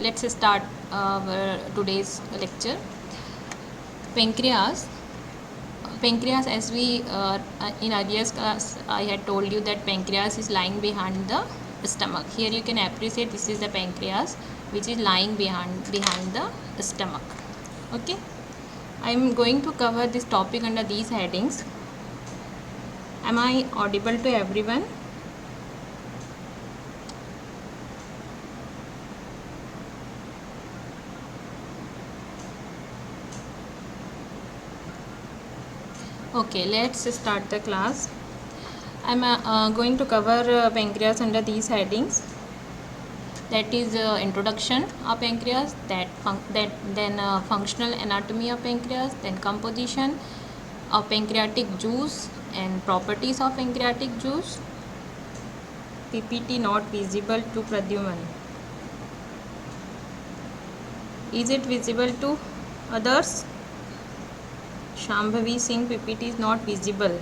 Let's start today's lecture. Pancreas. Pancreas, as we in earlier class, I had told you that pancreas is lying behind the stomach. Here you can appreciate this is the pancreas, which is lying behind the stomach. Okay. I am going to cover this topic under these headings. Am I audible to everyone? Okay, let's start the class. I'm going to cover pancreas under these headings. That is introduction of pancreas, then functional anatomy of pancreas, then composition of pancreatic juice and properties of pancreatic juice. PPT not visible to Pradyuman. Is it visible to others? Shambhavi Singh, PPT is not visible.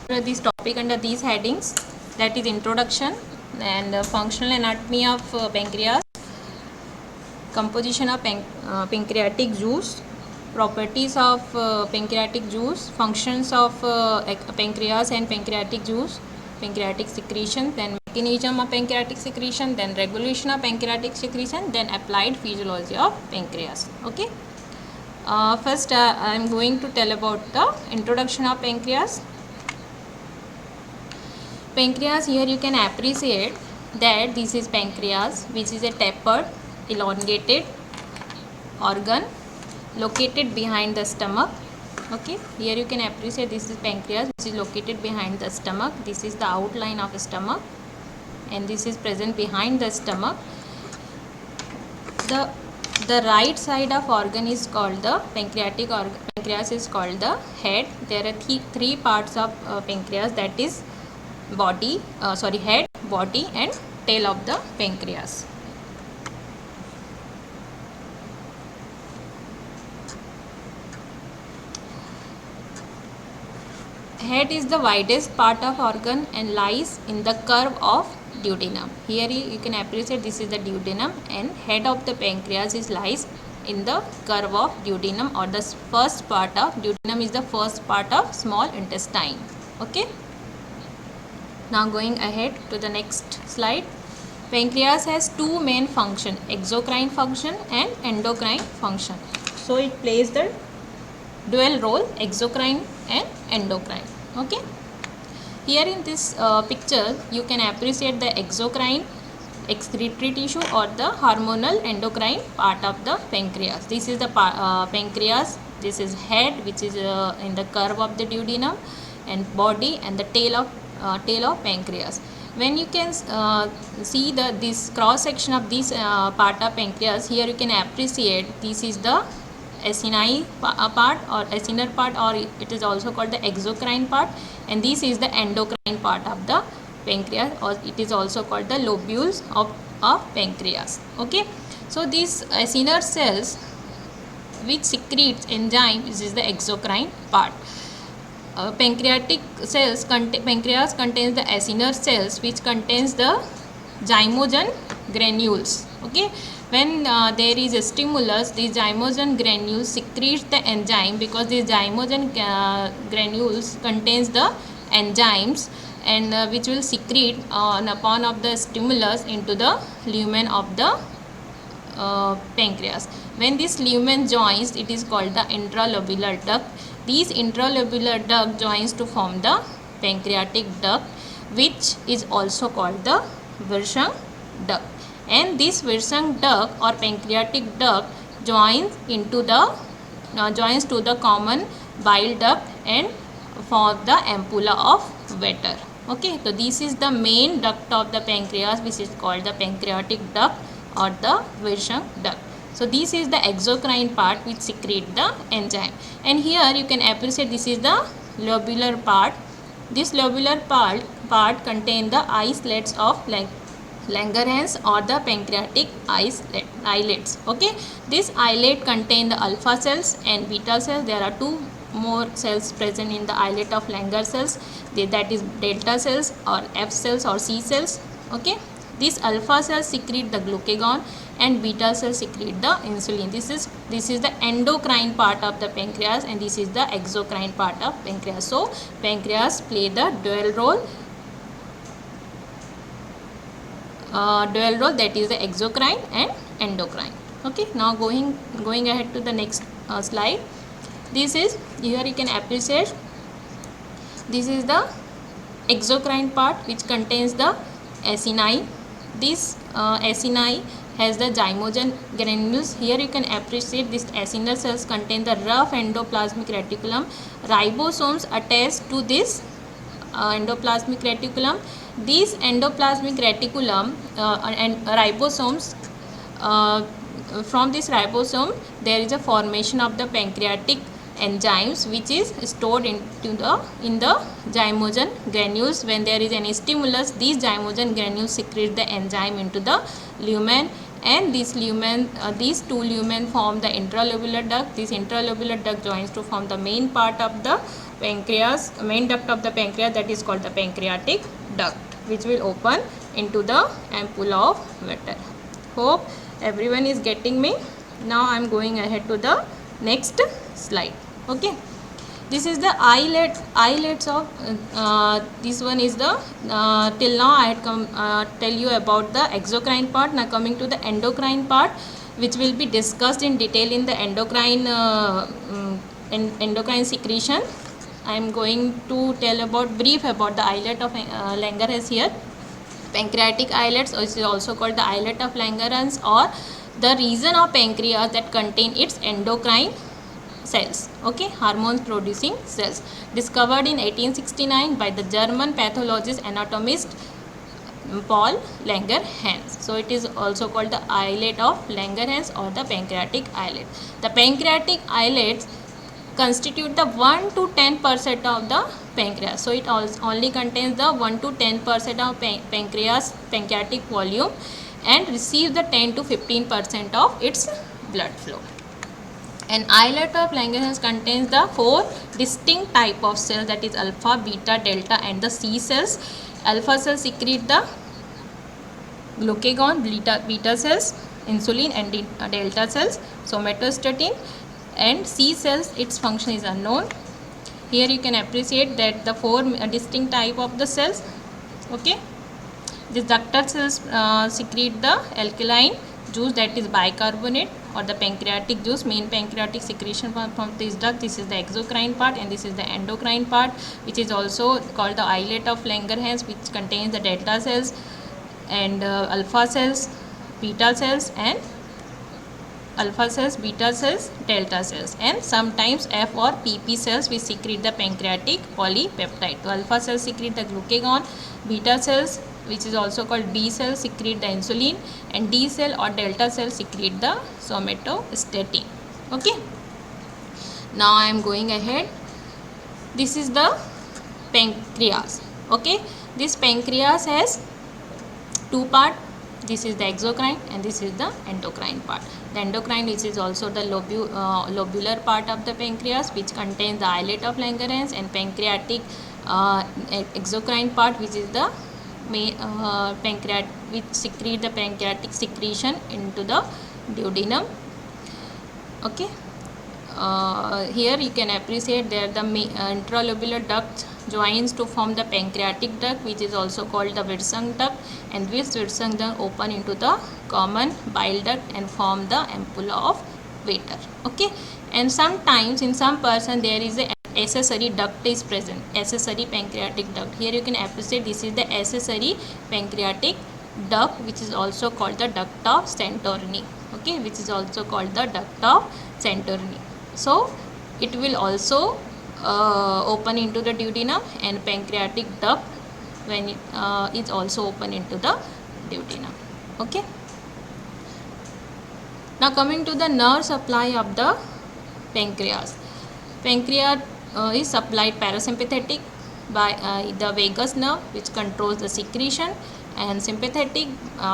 This topic under these headings, that is introduction and functional anatomy of pancreas, composition of pancreatic juice, properties of pancreatic juice, functions of pancreas and pancreatic juice, pancreatic secretion, then mechanism of pancreatic secretion, then regulation of pancreatic secretion, then applied physiology of pancreas. Okay. First I am going to tell about the introduction of pancreas. Pancreas, here you can appreciate that this is pancreas, which is a tapered, elongated organ located behind the stomach. Okay, here you can appreciate this is pancreas, which is located behind the stomach. This is the outline of stomach, and this is present behind the stomach. The right side of organ is called the pancreatic organ. Pancreas is called the head. There are three parts of pancreas, that is head, body and tail of the pancreas. Head is the widest part of organ and lies in the curve of duodenum. Here you can appreciate this is the duodenum, and head of the pancreas lies in the curve of duodenum, or the first part of duodenum is the first part of small intestine. Okay. Now going ahead to the next slide. Pancreas has two main functions, exocrine function and endocrine function. So it plays the dual role, exocrine and endocrine. Okay. Here in this picture you can appreciate the exocrine excretory tissue or the hormonal endocrine part of the pancreas. This is the pancreas. This is head, which is in the curve of the duodenum, and body and the tail of pancreas. When you can see this cross section of this part of pancreas, here you can appreciate this is the acini part or acinar part, or it is also called the exocrine part, and this is the endocrine part of the pancreas, or it is also called the lobules of pancreas. Okay, so these acinar cells which secretes enzyme is the exocrine part. Pancreatic cells pancreas contains the acinar cells which contains the zymogen granules. Okay, when there is a stimulus, these zymogen granules secretes the enzyme, because these zymogen granules contains the enzymes, and which will secrete upon of the stimulus into the lumen of the pancreas. When this lumen joins, it is called the intralobular duct. These intralobular duct joins to form the pancreatic duct, which is also called the Wirsung duct. And this Wirsung duct or pancreatic duct joins to the common bile duct and form the ampulla of Vater. Okay, so this is the main duct of the pancreas, which is called the pancreatic duct or the Wirsung duct. So this is the exocrine part which secrete the enzyme, and here you can appreciate this is the lobular part. This lobular part contain the islets of Langerhans or the pancreatic islets. Okay, this islet contain the alpha cells and beta cells. There are two more cells present in the islet of Langerhans, that is delta cells or F cells or C cells. Okay, these alpha cells secrete the glucagon and beta cells secrete the insulin. This is the endocrine part of the pancreas, and this is the exocrine part of pancreas. So pancreas play the dual role, that is the exocrine and endocrine. Okay, now going ahead to the next slide. This is, here you can appreciate, this is the exocrine part which contains the acini. This acini has the zymogen granules. Here you can appreciate this acinar cells contain the rough endoplasmic reticulum. Ribosomes attached to this endoplasmic reticulum. These endoplasmic reticulum and ribosomes, from this ribosome there is a formation of the pancreatic enzymes which is stored in the zymogen granules. When there is any stimulus, these zymogen granules secrete the enzyme into the lumen, and these two lumen form the intralobular duct. This intralobular duct joins to form the main part of the pancreas, main duct of the pancreas, that is called the pancreatic duct, which will open into the ampulla of Vater. Hope everyone is getting me. Now I am going ahead to the next slide. Okay, this is the islets of this one is the till now I had come tell you about the exocrine part. Now coming to the endocrine part, which will be discussed in detail in the endocrine secretion. I am going to tell brief about the islet of Langerhans here. Pancreatic islets is also called the islet of Langerhans, or the region of pancreas that contain its endocrine cells. Okay, hormone producing cells, discovered in 1869 by the German pathologist anatomist Paul Langerhans. So it is also called the islet of Langerhans or the pancreatic islet. The pancreatic islets constitute the 1 to 10% of the pancreas. So it only contains the 1 to 10% of pancreatic volume, and receives the 10 to 15% of its blood flow. An islet of Langerhans contains the 4 distinct type of cells, that is alpha, beta, delta and the C cells. Alpha cells secrete the glucagon, beta cells insulin, and delta cells somatostatin, and C cells, its function is unknown. Here you can appreciate that the 4 distinct type of the cells. Okay, these ductal cells secrete the alkaline juice, that is bicarbonate, or the pancreatic juice. Main pancreatic secretion from this duct. This is the exocrine part, and this is the endocrine part, which is also called the islet of Langerhans, which contains the delta cells and alpha cells, beta cells, and alpha cells, beta cells, delta cells, and sometimes F or PP cells which secrete the pancreatic polypeptide. So alpha cells secrete the glucagon, beta cells, which is also called B cells, secrete the insulin, and D cell or delta cell secrete the somatostatin. Okay, now I am going ahead. This is the pancreas. Okay, this pancreas has 2 parts. This is the exocrine and this is the endocrine part. The endocrine, which is also the lobular part of the pancreas, which contains the islet of Langerhans, and pancreatic exocrine part, which is the pancreatic, which secrete the pancreatic secretion into the duodenum. Okay, here you can appreciate that the intralobular duct joins to form the pancreatic duct, which is also called the Wirsung duct, and this Wirsung duct open into the common bile duct and form the ampulla of Vater. Okay, and sometimes in some person there is a accessory duct is present, accessory pancreatic duct. Here you can appreciate this is the accessory pancreatic duct, which is also called the duct of Santorini. Okay, which is also called the duct of Santorini. So it will also open into the duodenum, and pancreatic duct when it is also open into the duodenum. Okay, now coming to the nerve supply of the pancreas. Pancreas is supplied parasympathetic by the vagus nerve, which controls the secretion, and sympathetic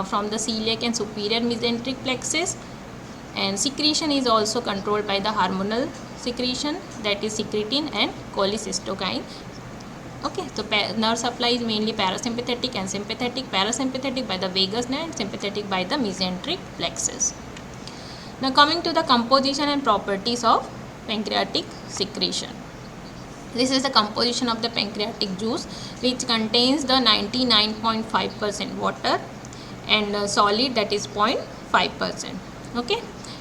from the celiac and superior mesenteric plexus. And secretion is also controlled by the hormonal secretion, that is secretin and cholecystokine. Okay, so nerve supply is mainly parasympathetic and sympathetic. Parasympathetic by the vagus nerve and sympathetic by the mesenteric plexus. Now coming to the composition and properties of pancreatic secretion. This is the composition of the pancreatic juice, which contains the 99.5% water and solid, that is 0.5%. Okay,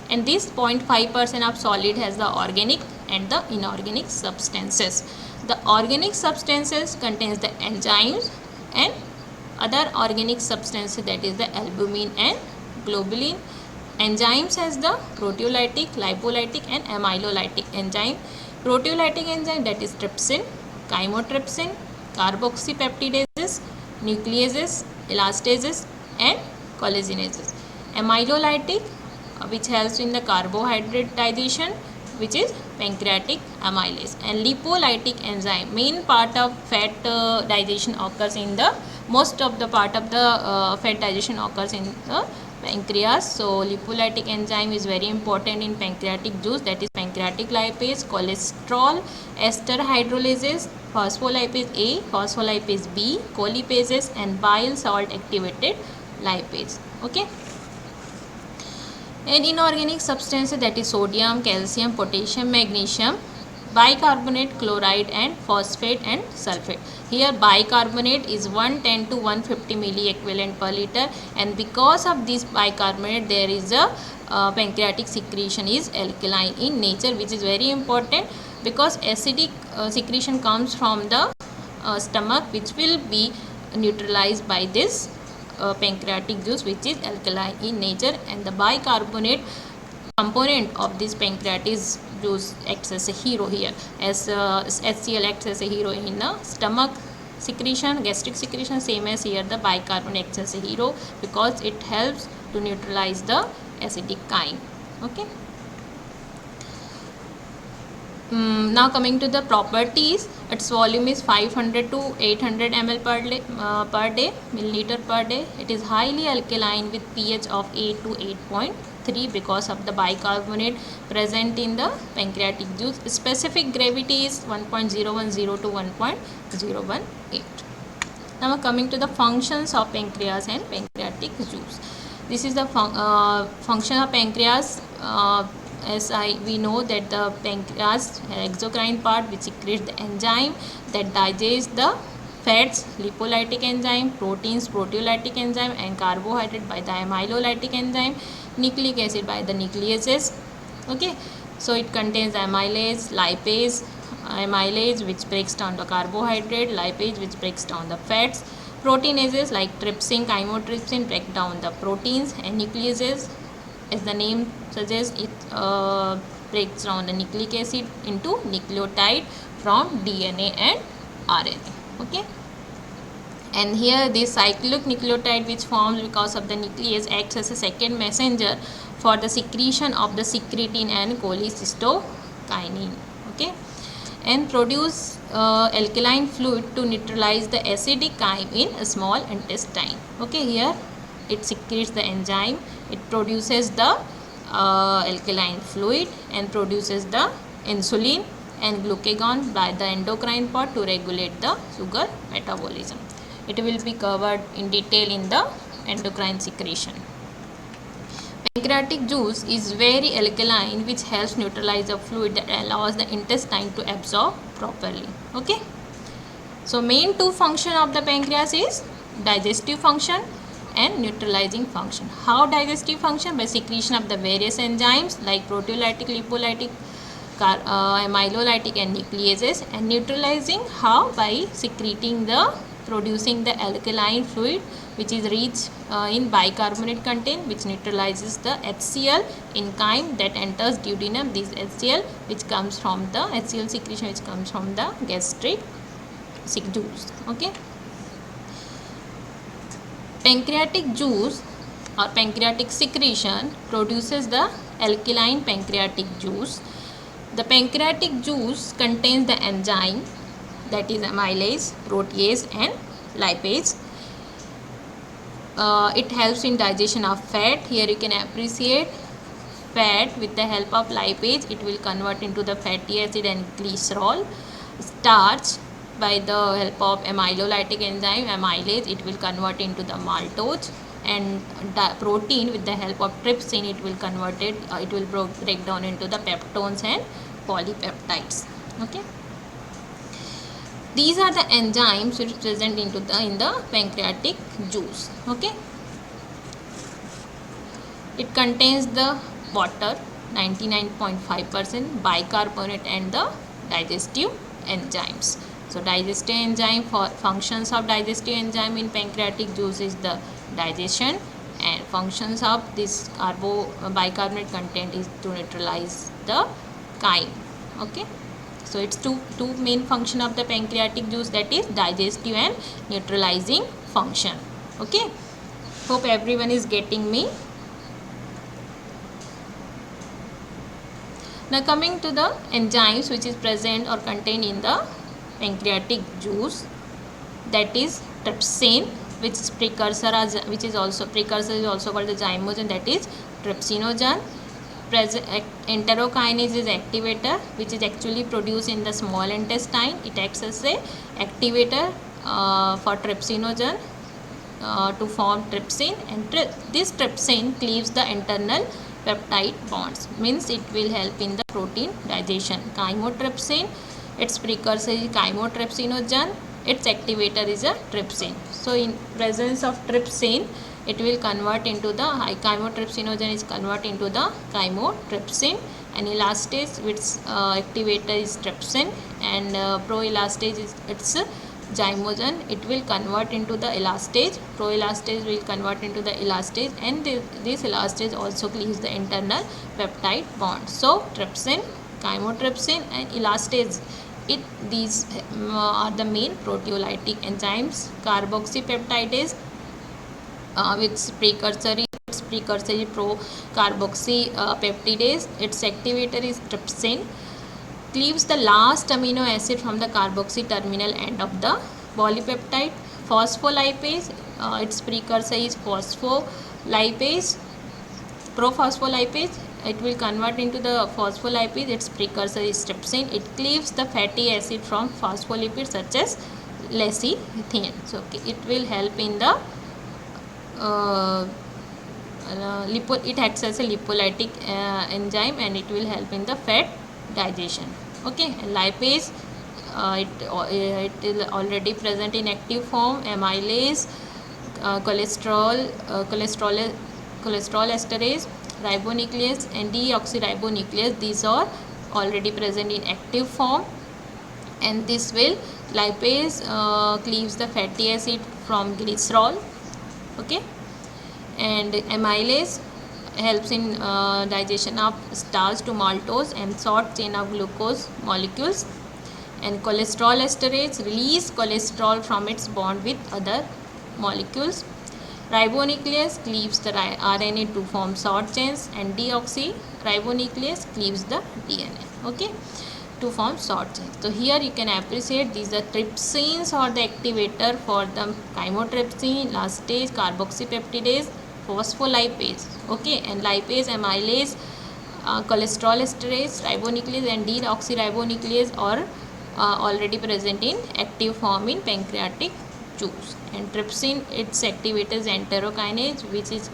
and this 0.5% of solid has the organic and the inorganic substances. The organic substances contains the enzymes and other organic substances, that is the albumin and globulin. Enzymes has the proteolytic, lipolytic and amylolytic enzyme. Proteolytic enzyme, that is trypsin, chymotrypsin, carboxypeptidases, nucleases, elastases and collagenases. Amylolytic, which helps in the carbohydrate digestion, which is pancreatic amylase. And lipolytic enzyme, main part of fat digestion occurs in the, most of the part of the fat digestion occurs in the pancreas. So lipolytic enzyme is very important in pancreatic juice, that is pancreatic lipase, cholesterol ester hydrolases, phospholipase A, phospholipase B, cholipases and bile salt activated lipase. Okay, and inorganic substances, that is sodium, calcium, potassium, magnesium, bicarbonate, chloride and phosphate and sulfate. Here bicarbonate is 110 to 150 milli equivalent per liter, and because of this bicarbonate there is a pancreatic secretion is alkaline in nature, which is very important because acidic secretion comes from the stomach, which will be neutralized by this pancreatic juice, which is alkaline in nature. And the bicarbonate component of this pancreatic juice acts as a hero here, as HCl acts as a hero in the stomach secretion, gastric secretion. Same as here, the bicarbonate acts as a hero because it helps to neutralize the acidic kind. Okay. Now coming to the properties, its volume is 500 to 800 ml per day, milliliter per day. It is highly alkaline with pH of 8 to 8.3 because of the bicarbonate present in the pancreatic juice. Specific gravity is 1.010 to 1.018. Now coming to the functions of pancreas and pancreatic juice. This is the function of pancreas. We know that the pancreas exocrine part, which secretes the enzyme that digests the fats, lipolytic enzyme, proteins, proteolytic enzyme and carbohydrate by the amylolytic enzyme, nucleic acid by the nucleases. Okay, so it contains amylase, lipase, amylase which breaks down the carbohydrate, lipase which breaks down the fats, proteinases like trypsin, chymotrypsin break down the proteins, and nucleases, as the name suggests, it breaks down the nucleic acid into nucleotide from DNA and RNA. Okay, and here this cyclic nucleotide which forms because of the nuclease acts as a second messenger for the secretion of the secretin and cholecystokinin. Okay, and produce alkaline fluid to neutralize the acidic chyme in a small intestine. Okay, here it secretes the enzyme, it produces the alkaline fluid and produces the insulin and glucagon by the endocrine part to regulate the sugar metabolism. It will be covered in detail in the endocrine secretion. Pancreatic juice is very alkaline, which helps neutralize the fluid that allows the intestine to absorb properly. Okay, so main two function of the pancreas is digestive function and neutralizing function. How digestive function? By secretion of the various enzymes like proteolytic, lipolytic, amylolytic and nucleases. And neutralizing how? By secreting the, producing the alkaline fluid which is rich in bicarbonate content, which neutralizes the HCl in chyme that enters duodenum. This HCl which comes from the HCl secretion which comes from the gastric juice. Okay, pancreatic juice or pancreatic secretion produces the alkaline pancreatic juice. The pancreatic juice contains the enzyme, that is amylase, protease and lipase. It helps in digestion of fat. Here you can appreciate fat with the help of lipase. It will convert into the fatty acid and glycerol. Starch by the help of amylolytic enzyme amylase, it will convert into the maltose. And protein with the help of trypsin, it will convert it. It will break down into the peptones and polypeptides. Okay. These are the enzymes which present in the pancreatic juice. Okay. It contains the water 99.5%, bicarbonate, and the digestive enzymes. So digestive enzyme, for functions of digestive enzyme in pancreatic juice is the digestion, and functions of this bicarbonate content is to neutralize the chyme. Okay. So it's two main function of the pancreatic juice, that is digestive and neutralizing function. Okay. Hope everyone is getting me. Now coming to the enzymes which is present or contained in the pancreatic juice, that is trypsin, which is precursor is also called the zymogen, that is trypsinogen. Enterokinase is activator, which is actually produced in the small intestine. It acts as a activator for trypsinogen to form trypsin, and this trypsin cleaves the internal peptide bonds, means it will help in the protein digestion. Chymotrypsin, its precursor is chymotrypsinogen, its activator is a trypsin. So in presence of trypsin, it will convert into the chymotrypsinogen is convert into the chymotrypsin, and elastase which activator is trypsin, and proelastase is its zymogen. It will convert into the elastase. Proelastase will convert into the elastase, and this elastase also cleaves the internal peptide bond. So trypsin, chymotrypsin, and elastase, these are the main proteolytic enzymes. Carboxypeptidase, which precursor is procarboxypeptidase. Its activator is trypsin. Cleaves the last amino acid from the carboxy terminal end of the polypeptide. Phospholipase, its precursor is phospholipase, prophospholipase. It will convert into the phospholipase. Its precursor is trypsin. It cleaves the fatty acid from phospholipids such as lecithin. So it will help in the it acts as a lipolytic enzyme, and it will help in the fat digestion. Okay. And lipase, it is already present in active form. Amylase, cholesterol esterase, ribonuclease, and deoxyribonuclease, these are already present in active form, and this will lipase cleaves the fatty acid from glycerol. Okay. And amylase helps in digestion of starch to maltose and short chain of glucose molecules. And cholesterol esterase release cholesterol from its bond with other molecules. Ribonuclease cleaves the RNA to form short chains, and deoxyribonuclease cleaves the DNA. Okay, to form short chains. So here you can appreciate these are trypsins or the activator for the chymotrypsin, elastase, carboxypeptidase, phospholipase. Okay, and lipase, amylase, cholesterol esterase, ribonuclease, and deoxyribonuclease are already present in active form in pancreatic juice. And trypsin, its activator is enterokinase,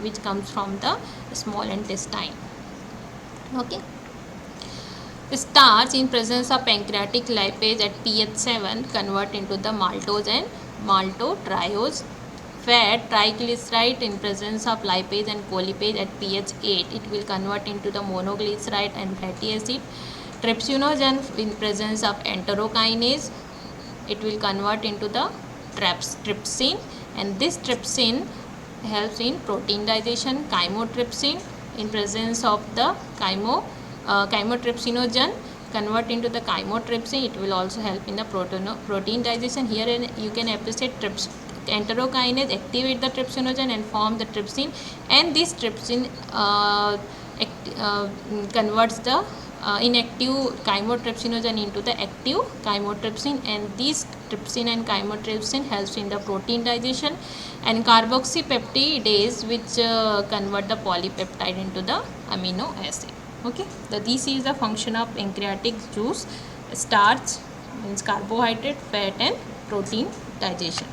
which comes from the small intestine. Okay. Starch in presence of pancreatic lipase at pH 7 convert into the maltose and maltotriose. Fat triglyceride in presence of lipase and polypase at pH 8, it will convert into the monoglyceride and fatty acid. Trypsinogen in presence of enterokinase, it will convert into the trypsin, and this trypsin helps in protein digestion. Chymotrypsin in presence of the chymotrypsinogen convert into the chymotrypsin, it will also help in the protein digestion. Here you can appreciate enterokinase activate the trypsinogen and form the trypsin, and this trypsin converts the inactive chymotrypsinogen into the active chymotrypsin, and this trypsin and chymotrypsin helps in the protein digestion, and carboxypeptidase which convert the polypeptide into the amino acid. Okay, this is the function of pancreatic juice. Starch means carbohydrate, fat and protein digestion.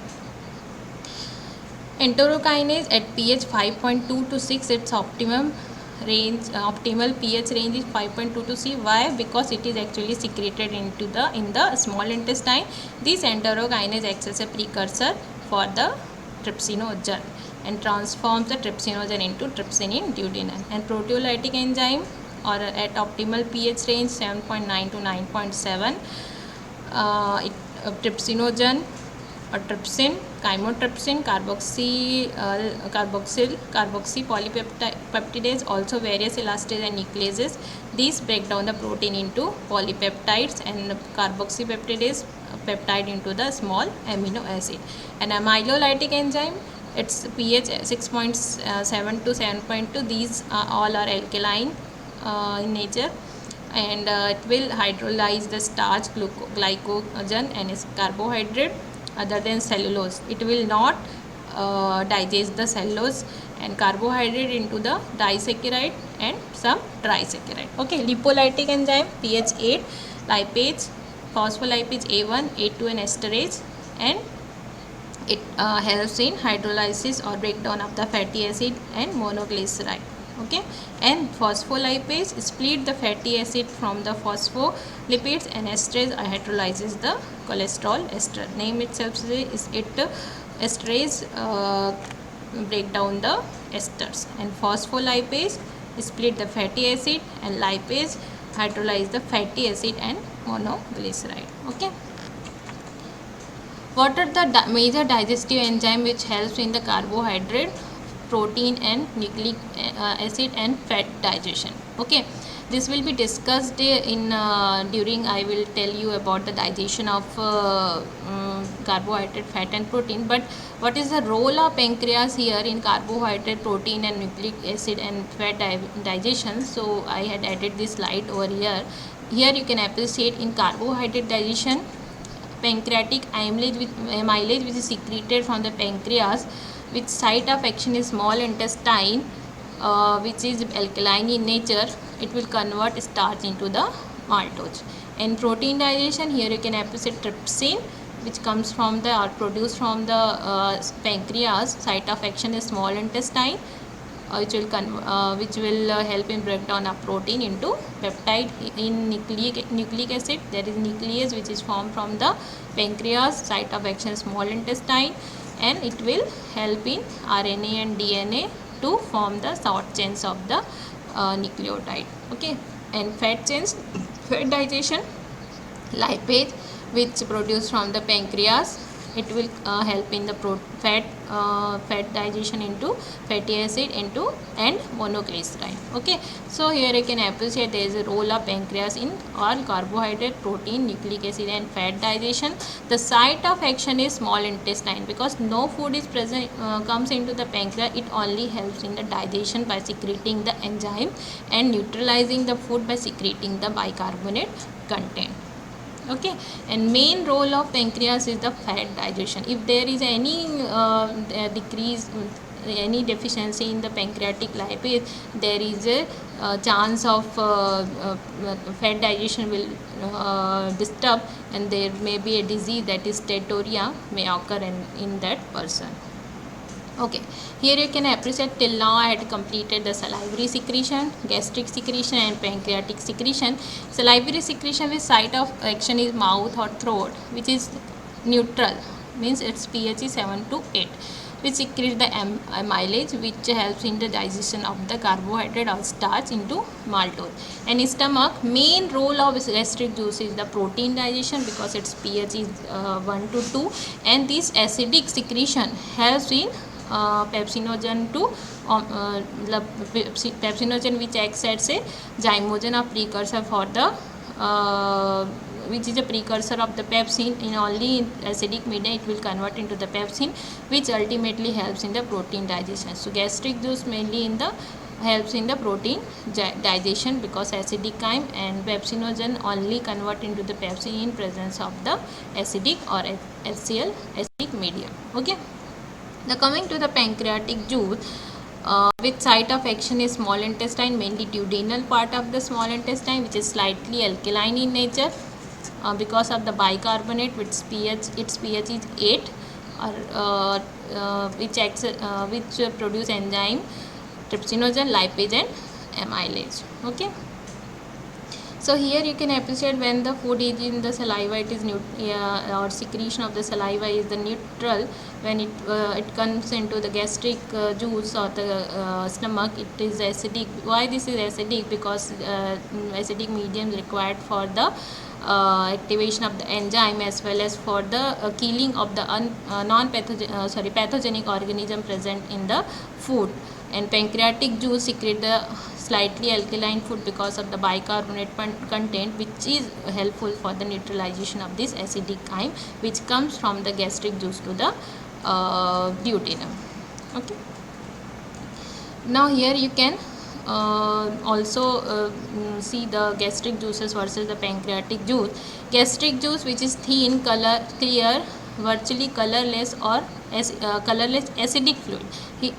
Enterokinase at pH 5.2 to 6, its optimum range, optimal pH range is 5.2 to 6. Why? Because it is actually secreted into in the small intestine. This enterokinase acts as a precursor for the trypsinogen and transforms the trypsinogen into trypsin in duodenum. And proteolytic enzyme or at optimal pH range 7.9 to 9.7, trypsinogen or trypsin, chymotrypsin, carboxy polypeptidase, also various elastase and nucleases. These break down the protein into polypeptides and carboxypeptidase peptide into the small amino acid. And amylolytic enzyme, its pH 6.7 to 7.2. These all are alkaline in nature, and it will hydrolyze the starch, glycogen and its carbohydrate other than cellulose. It will not digest the cellulose and carbohydrate into the disaccharide and some trisaccharide. Okay, lipolytic enzyme pH 8, lipase, phospholipase A1, A2 and esterase, and it helps in hydrolysis or breakdown of the fatty acid and monoglyceride. Okay, and phospholipase split the fatty acid from the phospholipids, and esterase hydrolyzes the cholesterol ester. Name itself is it esterase break down the esters, and phospholipase split the fatty acid, and lipase hydrolyze the fatty acid and monoglyceride. Okay, what are the major digestive enzyme which helps in the carbohydrate, protein and nucleic acid and fat digestion? Okay, this will be discussed in during I will tell you about the digestion of carbohydrate, fat and protein. But what is the role of pancreas here in carbohydrate, protein and nucleic acid and fat digestion? So I had added this slide over here. Here you can appreciate in carbohydrate digestion, pancreatic amylase which is secreted from the pancreas, which site of action is small intestine, which is alkaline in nature. It will convert starch into the maltose. And protein digestion, here you can appreciate trypsin which comes from the or produced from the pancreas. Site of action is small intestine, which will help in breakdown of protein into peptide in nucleic acid. There is nuclease which is formed from the pancreas. Site of action small intestine, and it will help in RNA and DNA to form the short chains of the nucleotide. Okay, and fat chains, fat digestion, lipase which produced from the pancreas. It will help in the fat digestion into fatty acid into and monoglyceride. Okay, so here you can appreciate there is a role of pancreas in all carbohydrate, protein, nucleic acid and fat digestion. The site of action is small intestine, because no food is present comes into the pancreas. It only helps in the digestion by secreting the enzyme and neutralizing the food by secreting the bicarbonate content. Okay, and main role of pancreas is the fat digestion. If there is any decrease, any deficiency in the pancreatic lipase, there is a chance of fat digestion will disturb, and there may be a disease, that is steatorrhea, may occur in that person. Okay, here you can appreciate till now I had completed the salivary secretion, gastric secretion and pancreatic secretion. Salivary secretion with site of action is mouth or throat, which is neutral, means its pH is 7 to 8, which secretes the amylase which helps in the digestion of the carbohydrate or starch into maltose. And stomach, main role of gastric juice is the protein digestion, because its pH is 1 to 2, and this acidic secretion helps in pepsinogen to pepsinogen which acts as a zymogen or precursor for the which is a precursor of the pepsin. In only acidic medium it will convert into the pepsin, which ultimately helps in the protein digestion. So gastric juice mainly in the helps in the protein digestion because acidic chyme, and pepsinogen only convert into the pepsin in presence of the acidic or HCl acidic medium. Okay. Now coming to the pancreatic juice, which site of action is small intestine, mainly duodenal part of the small intestine, which is slightly alkaline in nature because of the bicarbonate, which its pH is 8, or which produce enzyme trypsinogen, lipase and amylase. Okay. So here you can appreciate when the food is in the saliva, it is or secretion of the saliva is the neutral. When it comes into the gastric juice or the stomach, it is acidic. Why this is acidic? Because acidic medium required for the activation of the enzyme as well as for the killing of the pathogenic organism present in the food. And pancreatic juice secrete the slightly alkaline food because of the bicarbonate content, which is helpful for the neutralization of this acidic chyme, which comes from the gastric juice to the duodenum. Okay. Now here you can also see the gastric juices versus the pancreatic juice. Gastric juice, which is thin, clear, virtually colorless or colorless acidic fluid,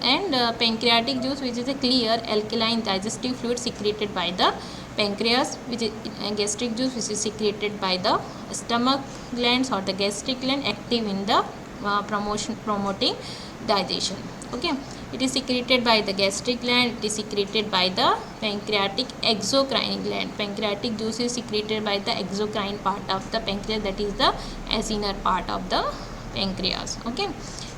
and pancreatic juice, which is a clear alkaline digestive fluid secreted by the pancreas, which is gastric juice, which is secreted by the stomach glands or the gastric gland, active in the promoting digestion. Okay. It is secreted by the gastric gland. It is secreted by the pancreatic exocrine gland. Pancreatic juice is secreted by the exocrine part of the pancreas, that is the acinar part of the pancreas. Okay.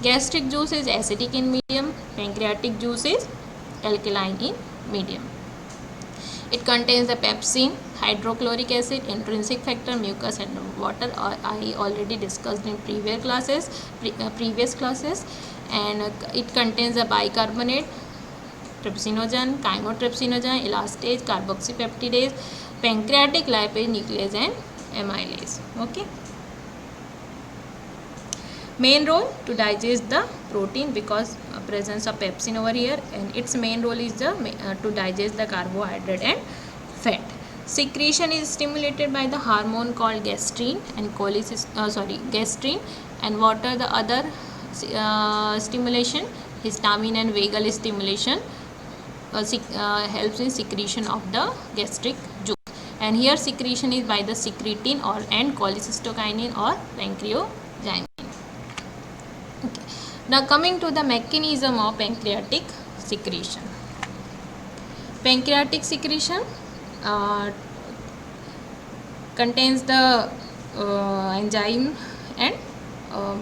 Gastric juice is acidic in medium. Pancreatic juice is alkaline in medium. It contains the pepsin, hydrochloric acid, intrinsic factor, mucus and water. I already discussed in previous classes. And it contains the bicarbonate, trypsinogen, chymotrypsinogen, elastase, carboxypeptidase, pancreatic lipase, nuclease and amylase. Okay. Main role to digest the protein because presence of pepsin over here, and its main role is to digest the carbohydrate and fat. Secretion is stimulated by the hormone called gastrin and gastrin, and what are the other stimulation? Histamine and vagal stimulation helps in secretion of the gastric juice, and here secretion is by the secretin and cholecystokinin or pancreozymin. Okay. Now coming to the mechanism of pancreatic secretion. Pancreatic secretion contains the enzyme and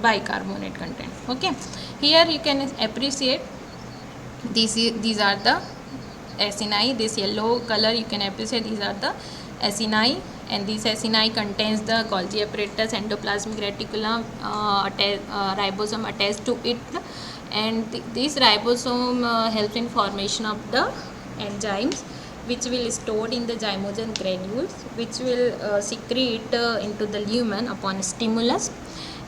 bicarbonate content. Okay. Here you can appreciate these are the acini. This yellow color you can appreciate, these are the acini, and this acini contains the Golgi apparatus, endoplasmic reticulum, ribosome attached to it, and this ribosome helps in formation of the enzymes, which will stored in the zymogen granules, which will secrete into the lumen upon stimulus.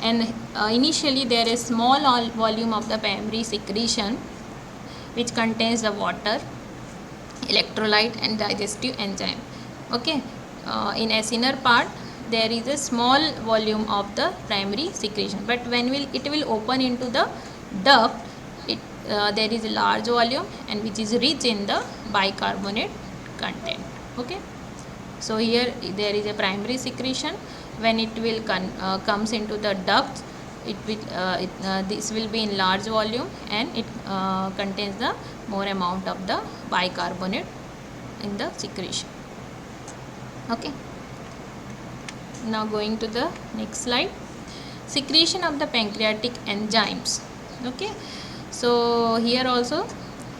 And initially there is small volume of the primary secretion, which contains the water, electrolyte and digestive enzyme. Okay. In acinar part there is a small volume of the primary secretion, but when it will open into the duct, there is a large volume and which is rich in the bicarbonate content. Okay. So here there is a primary secretion. When it will comes into the ducts, this will be in large volume and it contains the more amount of the bicarbonate in the secretion. Okay. Now going to the next slide. Secretion of the pancreatic enzymes. Okay. So here also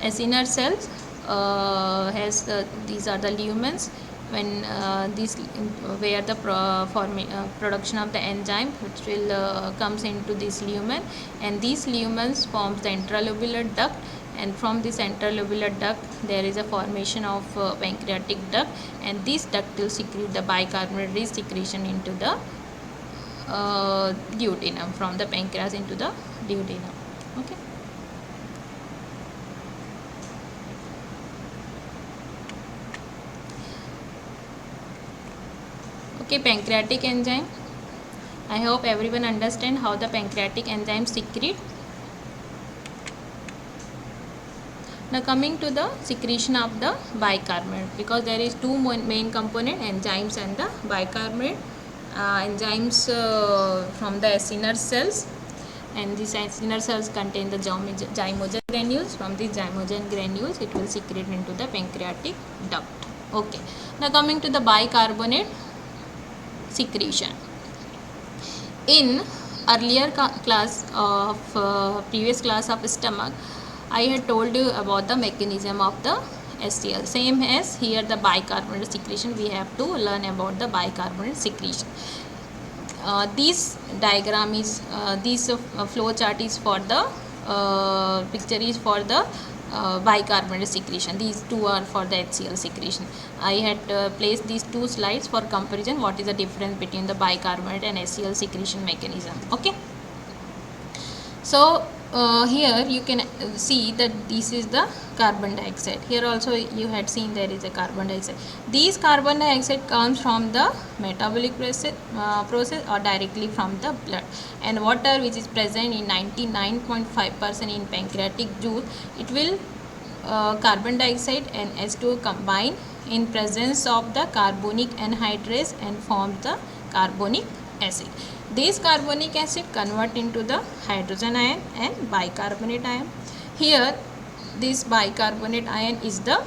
acinar cells has these are the lumens. When where the production of the enzyme, which will comes into this lumen, and these lumens forms the intralobular duct, and from this intralobular duct there is a formation of pancreatic duct, and this duct will secrete the bicarbonate rich secretion into the duodenum, from the pancreas into the duodenum. Okay. Okay, pancreatic enzyme. I hope everyone understand how the pancreatic enzyme secrete. Now coming to the secretion of the bicarbonate, because there is two main component, enzymes and the bicarbonate. Enzymes from the acinar cells, and these acinar cells contain the zymogen granules. From these zymogen granules it will secrete into the pancreatic duct. Okay, now coming to the bicarbonate secretion. In earlier class of previous class of stomach, I had told you about the mechanism of the SCL. Same as here the bicarbonate secretion, we have to learn about the bicarbonate secretion. This diagram is this flow chart is for the picture is for the bicarbonate secretion. These two are for the HCl secretion. I had placed these two slides for comparison. What is the difference between the bicarbonate and HCl secretion mechanism? Okay. So here you can see that this is the carbon dioxide. Here also you had seen there is a carbon dioxide. These carbon dioxide comes from the metabolic process or directly from the blood, and water, which is present in 99.5% in pancreatic juice, it will carbon dioxide and H2O combine in presence of the carbonic anhydrase and form the carbonic acid. This carbonic acid convert into the hydrogen ion and bicarbonate ion. Here this bicarbonate ion is the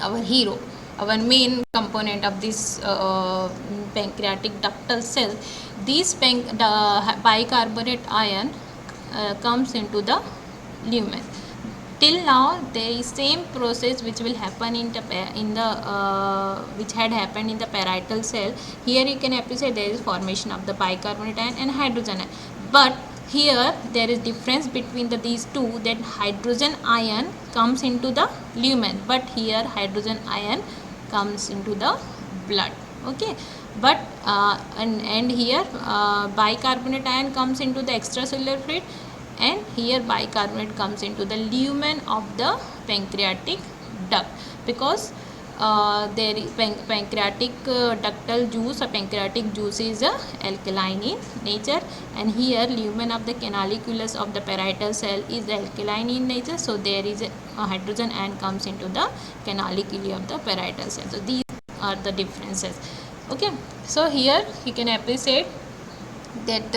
our hero, our main component of this pancreatic ductal cell. This bicarbonate ion comes into the lumen. Till now there is same process which will happen in the which had happened in the parietal cell. Here you can appreciate there is formation of the bicarbonate ion and hydrogen ion, but here there is difference between these two, that hydrogen ion comes into the lumen, but here hydrogen ion comes into the blood. Okay, but and here bicarbonate ion comes into the extracellular fluid, and here bicarbonate comes into the lumen of the pancreatic duct, because there is pancreatic ductal juice or pancreatic juice is alkaline in nature, and here lumen of the canaliculus of the parietal cell is alkaline in nature. So there is a hydrogen ion comes into the canaliculi of the parietal cell. So these are the differences. Okay, so here you can appreciate that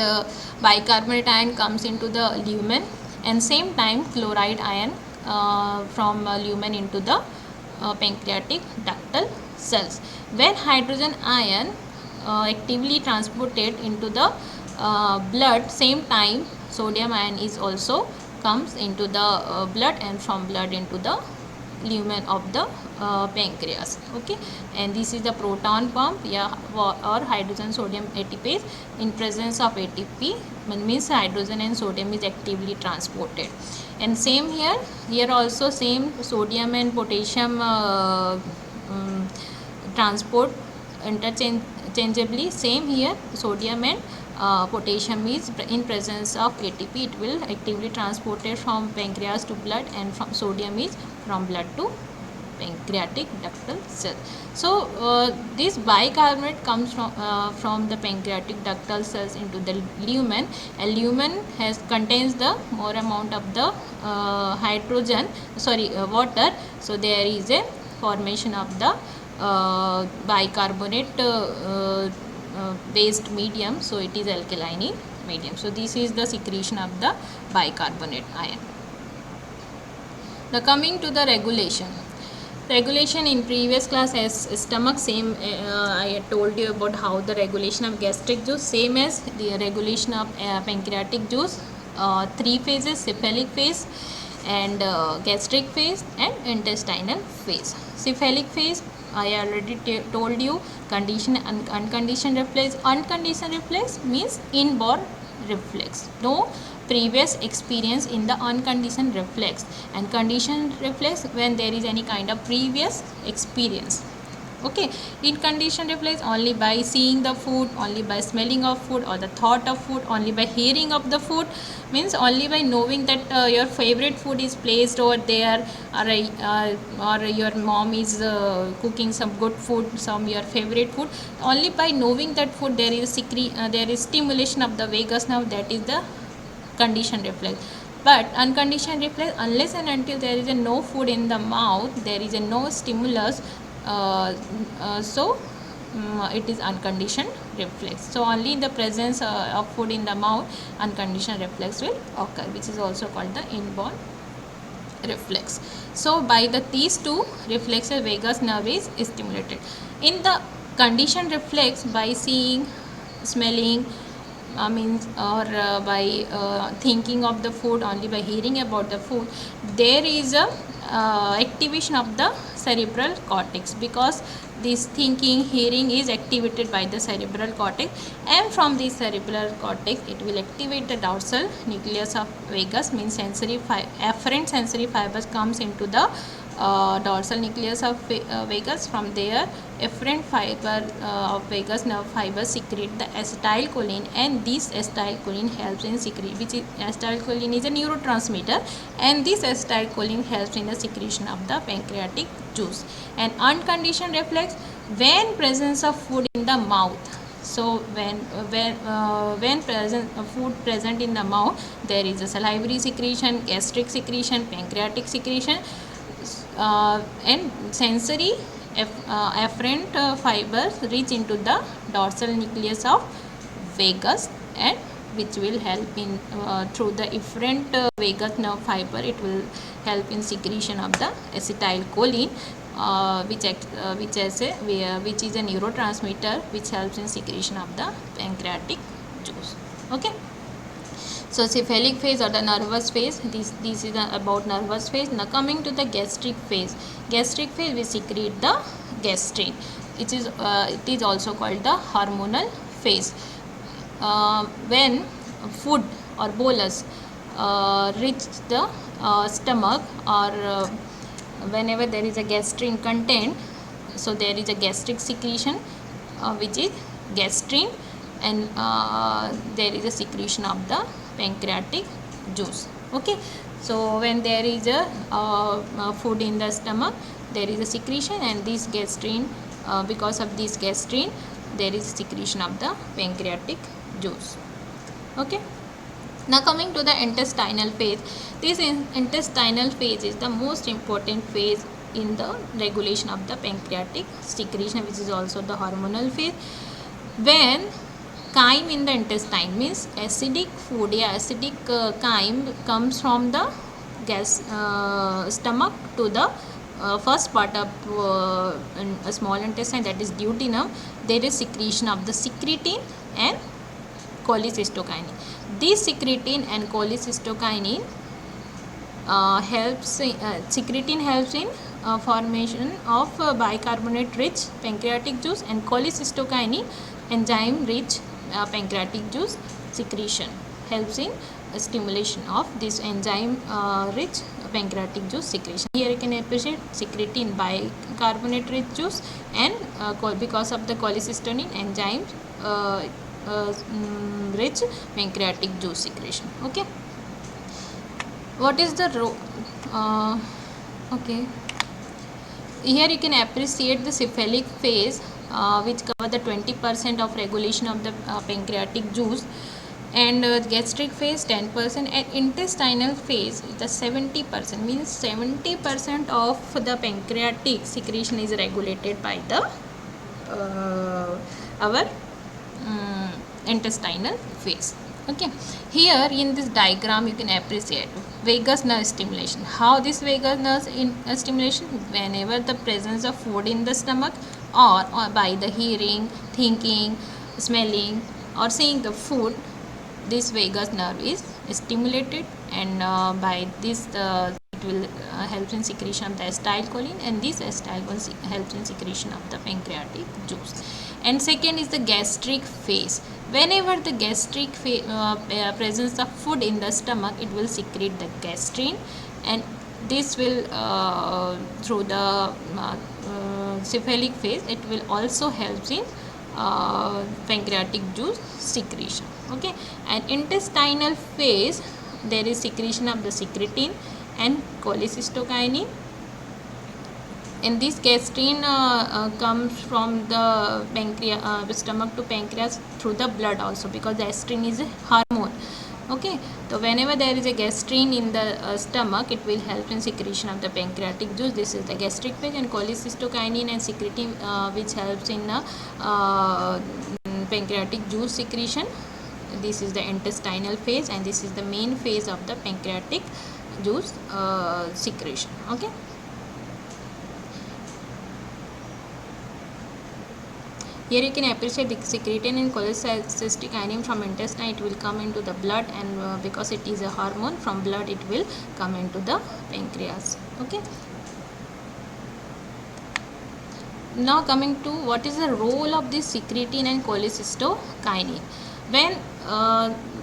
bicarbonate ion comes into the lumen, and same time chloride ion from lumen into the pancreatic ductal cells. When hydrogen ion actively transported into the blood, same time sodium ion is also comes into the blood, and from blood into the lumen of the pancreas. Okay, and this is the proton pump, yeah, or hydrogen sodium ATPase. In presence of ATP means hydrogen and sodium is actively transported. And same here also same sodium and potassium transport interchangeably. Same here sodium and potassium is in presence of ATP, it will actively transported from pancreas to blood, and from sodium is from blood to pancreatic ductal cell. So this bicarbonate comes from the pancreatic ductal cells into the lumen, and lumen contains the more amount of the water. So there is a formation of the bicarbonate based medium, so it is alkaline in medium. So this is the secretion of the bicarbonate ion. Now coming to the regulation. Regulation in previous class as stomach, same I had told you about how the regulation of gastric juice, same as the regulation of pancreatic juice. Three phases: cephalic phase, and gastric phase, and intestinal phase. Cephalic phase, I already told you, conditioned and unconditioned reflex. Unconditioned reflex means inborn reflex, no previous experience in the unconditioned reflex, and conditioned reflex when there is any kind of previous experience. Okay, in conditioned reflex, only by seeing the food, only by smelling of food, or the thought of food, only by hearing of the food, means only by knowing that your favorite food is placed over there, or your mom is cooking some good food, some your favorite food. Only by knowing that food there is stimulation of the vagus nerve, that is the conditioned reflex. But unconditioned reflex, unless and until there is a no food in the mouth, there is a no stimulus, it is unconditioned reflex. So only in the presence of food in the mouth, unconditioned reflex will occur, which is also called the inborn reflex. So by these two reflexes, vagus nerve is stimulated. In the conditioned reflex, by seeing, smelling, or by thinking of the food, only by hearing about the food, there is a activation of the cerebral cortex, because this thinking, hearing is activated by the cerebral cortex, and from the cerebral cortex it will activate the dorsal nucleus of vagus, means afferent sensory fibers comes into the dorsal nucleus of vagus. From there, efferent fiber of vagus nerve fibers secrete the acetylcholine, and this acetylcholine helps in acetylcholine is a neurotransmitter, and this acetylcholine helps in the secretion of the pancreatic juice. And unconditioned reflex, when presence of food in the mouth. So when food present in the mouth, there is a salivary secretion, gastric secretion, pancreatic secretion, and sensory afferent fibers reach into the dorsal nucleus of vagus, and which will help in through the efferent vagus nerve fiber, it will help in secretion of the acetylcholine, which is a neurotransmitter, which helps in secretion of the pancreatic juice. Okay. So cephalic phase or the nervous phase, this is about nervous phase. Now coming to the gastric phase. Gastric phase, we secrete the gastrin. It is also called the hormonal phase. When food or bolus reach the stomach, or whenever there is a gastrin content, so there is a gastric secretion which is gastrin, and there is a secretion of the pancreatic juice. Okay, so when there is a food in the stomach, there is a secretion, and this gastrin, because of this gastrin, there is secretion of the pancreatic juice. Okay. Now coming to the intestinal phase. This intestinal phase is the most important phase in the regulation of the pancreatic secretion, which is also the hormonal phase. When chyme in the intestine, means acidic food, acidic chyme comes from the stomach to the first part of a small intestine, that is duodenum, there is secretion of the secretin and cholecystokinin. This secretin and cholecystokinin secretin helps in formation of bicarbonate rich pancreatic juice, and cholecystokinin enzyme rich pancreatic juice secretion helps in stimulation of this enzyme rich pancreatic juice secretion. Here you can appreciate secretin bicarbonate rich juice, and because of the cholecystokinin enzyme rich pancreatic juice secretion. Okay, what is the okay, here you can appreciate the cephalic phase, which cover the 20% of regulation of the pancreatic juice, and gastric phase 10%, and intestinal phase the 70%, means 70% of the pancreatic secretion is regulated by the our intestinal phase. Okay, here in this diagram you can appreciate vagus nerve stimulation. How this vagus nerve stimulation? Whenever the presence of food in the stomach, or by the hearing, thinking, smelling, or seeing the food, this vagus nerve is stimulated, and by this it will help in secretion of the acetylcholine, and this acetylcholine helps in secretion of the pancreatic juice. And second is the gastric phase. Whenever the gastric presence of food in the stomach, it will secrete the gastrin, and this will through the cephalic phase, it will also help in pancreatic juice secretion. Okay, and intestinal phase, there is secretion of the secretin and cholecystokinin. And this gastrin comes from the stomach to pancreas through the blood also, because gastrin is a hormone. Okay, so whenever there is a gastrin in the stomach, it will help in secretion of the pancreatic juice. This is the gastric phase. And cholecystokinin and secretin, which helps in pancreatic juice secretion. This is the intestinal phase, and this is the main phase of the pancreatic juice secretion. Okay. Here you can appreciate the secretin and cholecystokinin from intestine. It will come into the blood, and because it is a hormone, from blood it will come into the pancreas. Okay. Now coming to what is the role of this secretin and cholecystokinin. When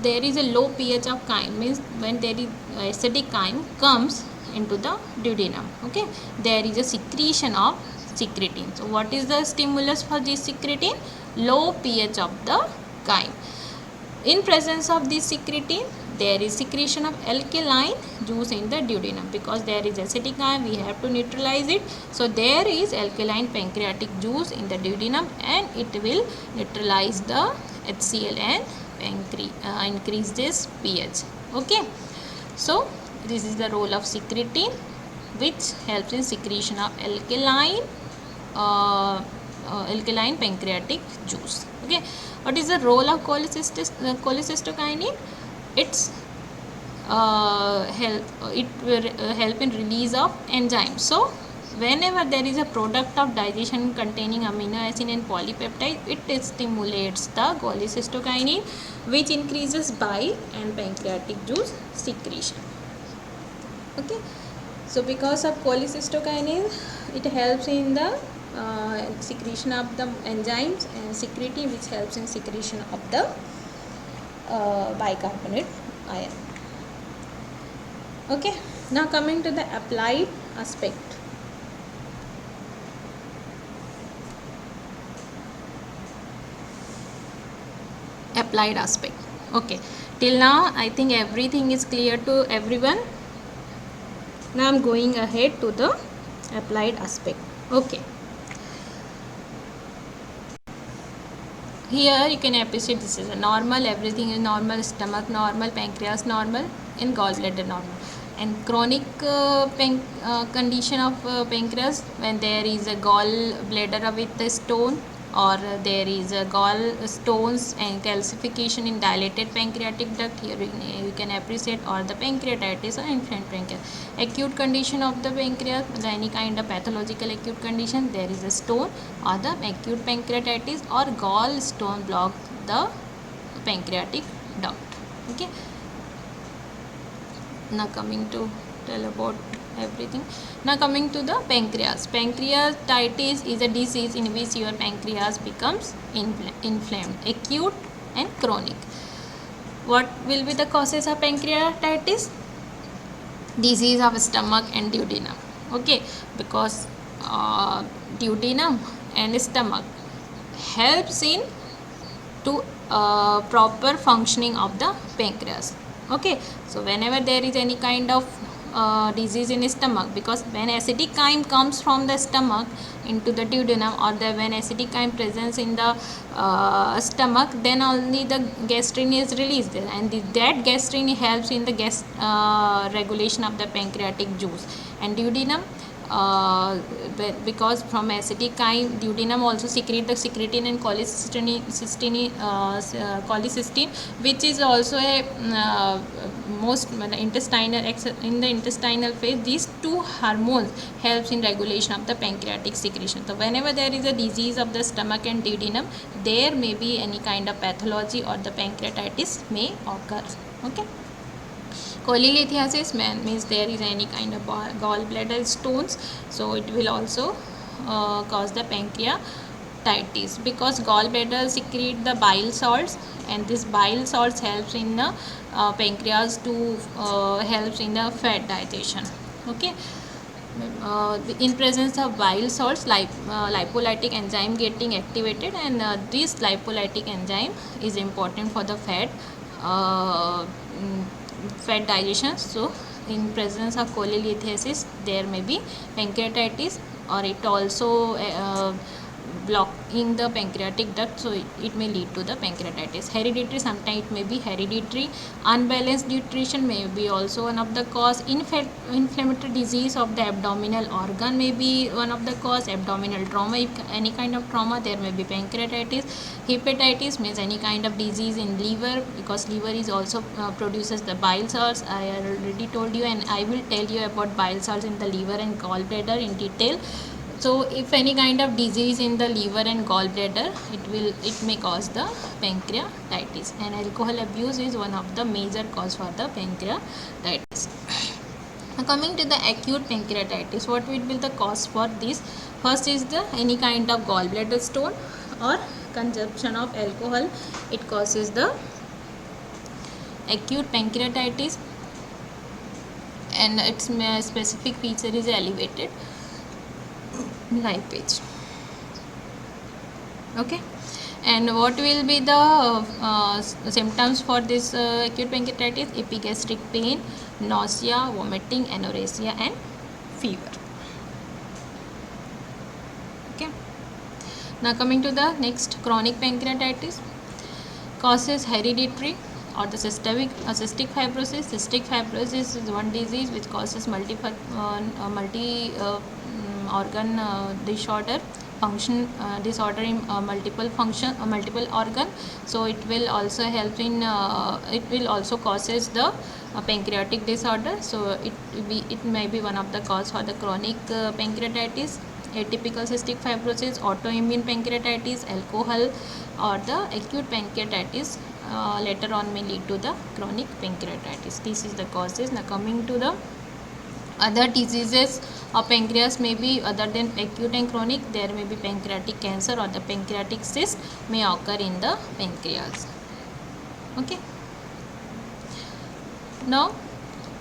there is a low pH of chyme, means when there is acidic chyme comes into the duodenum. Okay, there is a secretion of secretin. So what is the stimulus for this secretin? Low pH of the chyme. In presence of this secretin, there is secretion of alkaline juice in the duodenum. Because there is acidic chyme, we have to neutralize it. So there is alkaline pancreatic juice in the duodenum, and it will neutralize the HCl and increase this pH. Okay, so this is the role of secretin, which helps in secretion of alkaline pancreatic juice. Okay, what is the role of cholecystokinin? It will help in release of enzymes. So whenever there is a product of digestion containing amino acid and polypeptide, it stimulates the cholecystokinin, which increases bile and pancreatic juice secretion. Okay, so because of cholecystokinin, it helps in the secretion of the enzymes, and secretin, which helps in secretion of the bicarbonate ion. Okay, now coming to the applied aspect. Applied aspect. Okay, till now I think everything is clear to everyone. Now I am going ahead to the applied aspect. Okay, here you can appreciate this is a normal, everything is normal, stomach normal, pancreas normal, and gallbladder normal. And chronic condition of pancreas, when there is a gallbladder with a stone, or there is a gallstones and calcification in dilated pancreatic duct, here you can appreciate, or the pancreatitis or inflamed pancreas. Acute condition of the pancreas, any kind of pathological acute condition, there is a stone or the acute pancreatitis or gallstone block the pancreatic duct. Okay, now coming to tell about everything. Now coming to the pancreas. Pancreatitis is a disease in which your pancreas becomes inflamed, acute and chronic. What will be the causes of pancreatitis? Disease of stomach and duodenum. Okay, because duodenum and stomach helps in to proper functioning of the pancreas. Okay, so whenever there is any kind of disease in stomach, because when acidic chyme comes from the stomach into the duodenum, or when acidic chyme presence in the stomach, then only the gastrin is released, and that gastrin helps in the regulation of the pancreatic juice. And duodenum, because from acidic chyme, duodenum also secrete the secretin and cholecystine, which is also a most intestinal, in the intestinal phase. These two hormones helps in regulation of the pancreatic secretion. So whenever there is a disease of the stomach and duodenum, there may be any kind of pathology, or the pancreatitis may occur. Okay, cholelithiasis means there is any kind of gallbladder stones, so it will also cause the pancreatitis, because gallbladder secrete the bile salts, and this bile salts helps in the pancreas to helps in the fat digestion. Okay. In presence of bile salts, lipolytic enzyme getting activated, and this lipolytic enzyme is important for the uh, mm, fat digestion. So in presence of cholelithiasis, there may be pancreatitis, or it also blocking the pancreatic duct, so it may lead to the pancreatitis. Hereditary, sometimes it may be hereditary. Unbalanced nutrition may be also one of the cause. Inflammatory disease of the abdominal organ may be one of the cause. Abdominal trauma, if any kind of trauma, there may be pancreatitis. Hepatitis means any kind of disease in liver, because liver is also produces the bile salts. I already told you, and I will tell you about bile salts in the liver and gallbladder in detail. So if any kind of disease in the liver and gallbladder, it may cause the pancreatitis, and alcohol abuse is one of the major cause for the pancreatitis. Now coming to the acute pancreatitis, what will be the cause for this? First is the any kind of gallbladder stone or consumption of alcohol. It causes the acute pancreatitis, and its specific feature is elevated lipase. Okay. And what will be the symptoms for this acute pancreatitis? Epigastric pain, nausea, vomiting, anorexia, and fever. Okay. Now coming to the next, chronic pancreatitis. Causes hereditary or the cystic fibrosis. Cystic fibrosis is one disease which causes multi organ disorder, function disorder in multiple organ. So it will also help in it will also causes the pancreatic disorder. So it may be one of the cause for the chronic pancreatitis. Atypical cystic fibrosis, autoimmune pancreatitis, alcohol, or the acute pancreatitis later on may lead to the chronic pancreatitis. This is the causes. Now coming to the other diseases of pancreas, may be other than acute and chronic, there may be pancreatic cancer or the pancreatic cyst may occur in the pancreas. Okay. Now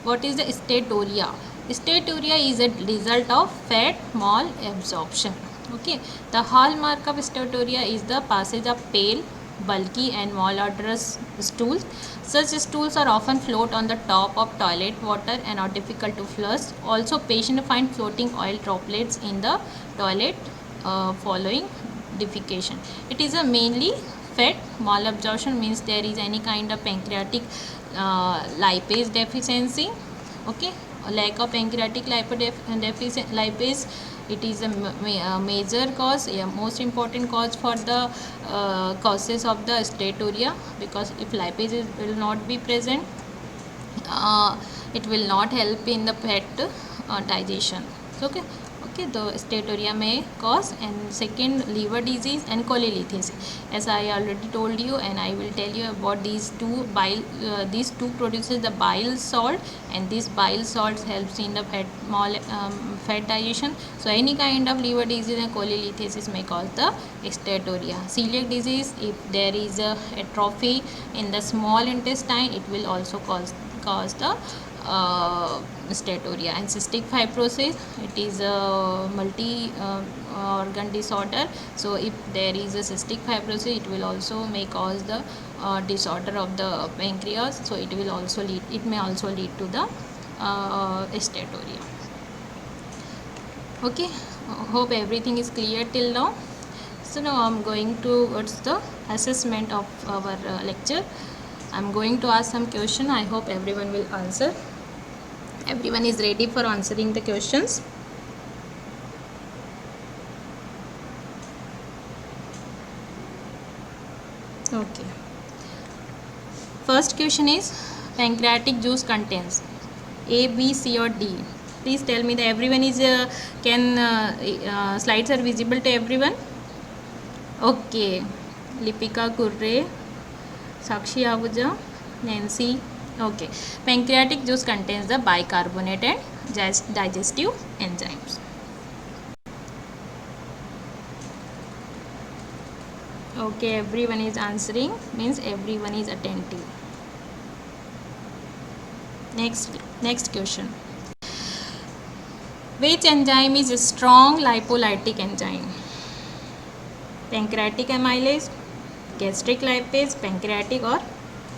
what is the steatorrhea? Steatorrhea is a result of fat malabsorption. Okay. The hallmark of steatorrhea is the passage of pale, bulky, and malodorous stools. Such stools are often float on the top of toilet water and are difficult to flush. Also, patients find floating oil droplets in the toilet following defecation. It is a mainly fat malabsorption, means there is any kind of pancreatic lipase deficiency. Okay. Lack of pancreatic lipase, it is a major cause, most important cause for the causes of the steatorrhea, because if lipase will not be present, it will not help in the fat digestion. So, okay, the steatorrhea may cause. And second, liver disease and cholelithiasis, as I already told you, and I will tell you about these two. These two produces the bile salt, and this bile salt helps in the fat digestion. So any kind of liver disease and cholelithiasis may cause the steatorrhea. Celiac disease, if there is a atrophy in the small intestine, it will also cause the steatorrhea. And cystic fibrosis, it is a multi organ disorder. So if there is a cystic fibrosis, it will also may cause the disorder of the pancreas. So it may also lead to the steatorrhea. Okay, hope everything is clear till now. So now I'm going towards the assessment of our lecture. I'm going to ask some question. I hope everyone will answer. Everyone is ready for answering the questions. Okay. First question is, pancreatic juice contains A, B, C, or D. Please tell me that everyone is slides are visible to everyone. Okay. Lipika Kurre, Sakshi Ahuja, Nancy. Okay. Pancreatic juice contains the bicarbonate and digestive enzymes. Okay, everyone is answering, means everyone is attentive. Next question. Which enzyme is a strong lipolytic enzyme? Pancreatic amylase, gastric lipase, pancreatic, or